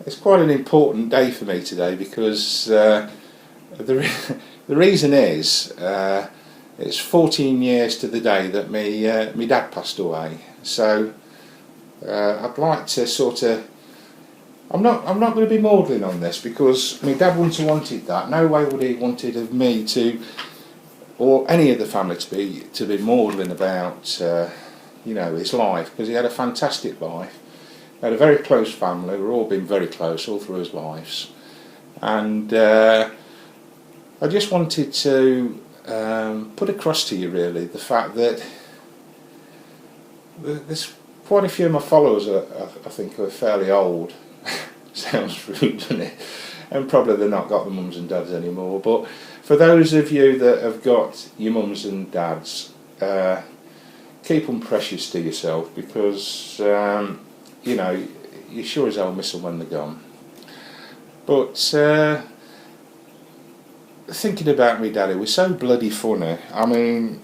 It's quite an important day for me today because the reason is it's 14 years to the day that me dad passed away. So I'd like to sort of. I'm not going to be maudling on this because my dad wouldn't have wanted that. No way would he wanted of me to, or any of the family to be maudling about his life, because he had a fantastic life. He had a very close family. We've all been very close all through his lives, and I just wanted to put across to you really the fact that there's quite a few of my followers I think are fairly old. Sounds rude, doesn't it? And probably they've not got the mums and dads anymore. But for those of you that have got your mums and dads, keep them precious to yourself, because you sure as hell miss them when they're gone. But thinking about me daddy was so bloody funny. I mean,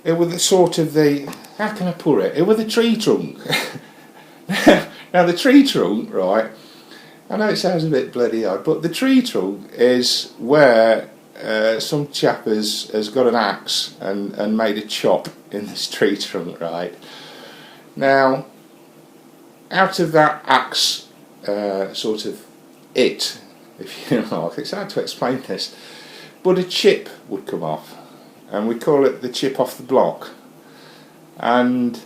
it was the sort of how can I put it? It was the tree trunk. Now the tree trunk, right, I know it sounds a bit bloody odd, but the tree trunk is where some chap has got an axe and made a chop in this tree trunk, right. Now, out of that axe sort of if you like, it's hard to explain this, but a chip would come off, and we call it the chip off the block. And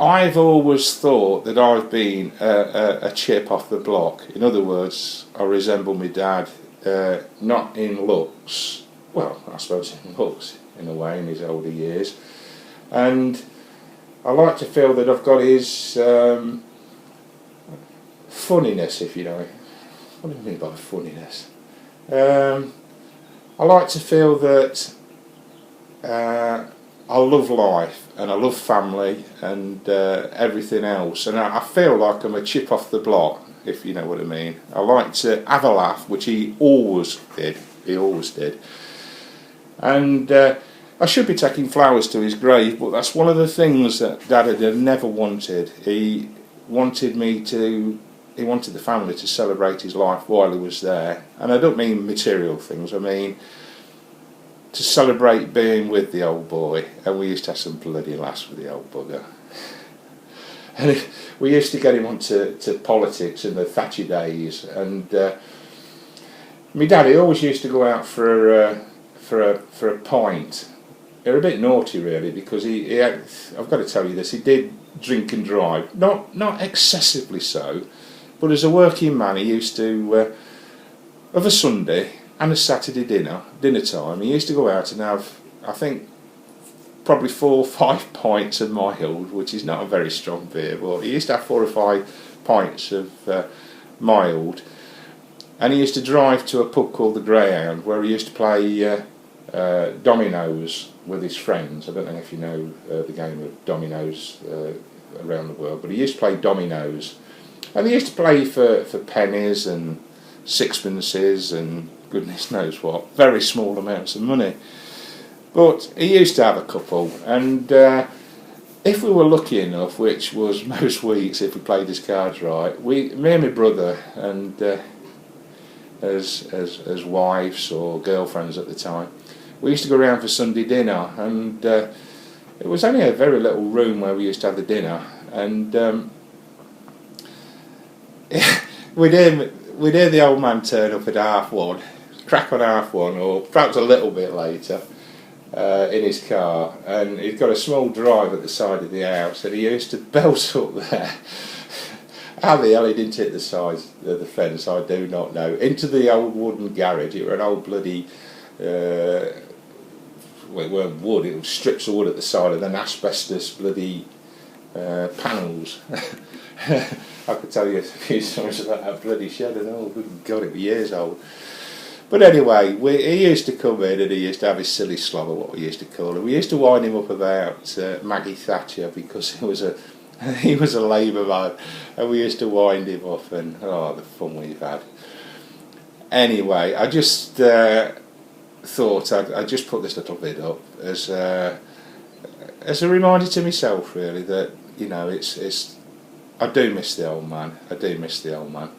I've always thought that I've been a chip off the block. In other words, I resemble my dad, not in looks, well, I suppose in looks in a way in his older years, and I like to feel that I've got his funniness, if you know. What do I mean by funniness? I like to feel that I love life and I love family and everything else, and I feel like I'm a chip off the block, if you know what I mean. I like to have a laugh, which he always did. And I should be taking flowers to his grave, but that's one of the things that Dad had never wanted. He wanted the family to celebrate his life while he was there, and I don't mean material things. I mean to celebrate being with the old boy, and we used to have some bloody laughs with the old bugger. And we used to get him onto politics in the Thatcher days, and my daddy always used to go out for a pint. They're a bit naughty really, because he had, I've got to tell you this, he did drink and drive, not excessively so, but as a working man he used to, of a Sunday and a Saturday dinner time, he used to go out and have, I think, probably 4 or 5 pints of mild, which is not a very strong beer, but he used to have 4 or 5 pints of mild, and he used to drive to a pub called the Greyhound, where he used to play dominoes with his friends. I don't know if you know the game of dominoes around the world, but he used to play dominoes, and he used to play for pennies and sixpences and goodness knows what, very small amounts of money. But he used to have a couple, and if we were lucky enough, which was most weeks if we played his cards right, me and my brother, and as wives or girlfriends at the time, we used to go around for Sunday dinner, and it was only a very little room where we used to have the dinner, and we'd hear the old man turn up at 1:30, crack on 1:30, or perhaps a little bit later, in his car, and he'd got a small drive at the side of the house, and he used to belt up there. How the hell he didn't hit the sides of the fence, I do not know. Into the old wooden garage. It were an old bloody, well, it weren't wood, it was strips of wood at the side, and then asbestos bloody panels. I could tell you a few stories about that bloody shed and all. Good God, it was years old. But anyway, he used to come in and he used to have his silly slobber, what we used to call him. We used to wind him up about Maggie Thatcher, because he was a Labour man, and we used to wind him up, and the fun we've had. Anyway, I just thought I'd just put this little bit up as a reminder to myself, really, that it's I do miss the old man. I do miss the old man.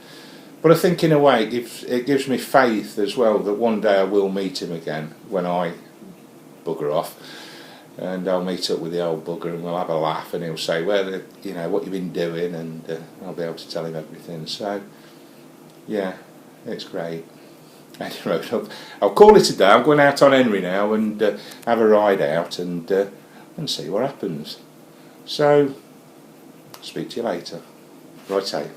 But I think in a way it gives me faith as well that one day I will meet him again when I bugger off, and I'll meet up with the old bugger and we'll have a laugh, and he'll say, well, you know, what you've been doing, and I'll be able to tell him everything. So yeah, it's great. Anyway, I'll call it a day. I'm going out on Henry now and have a ride out and see what happens. So speak to you later. Righto.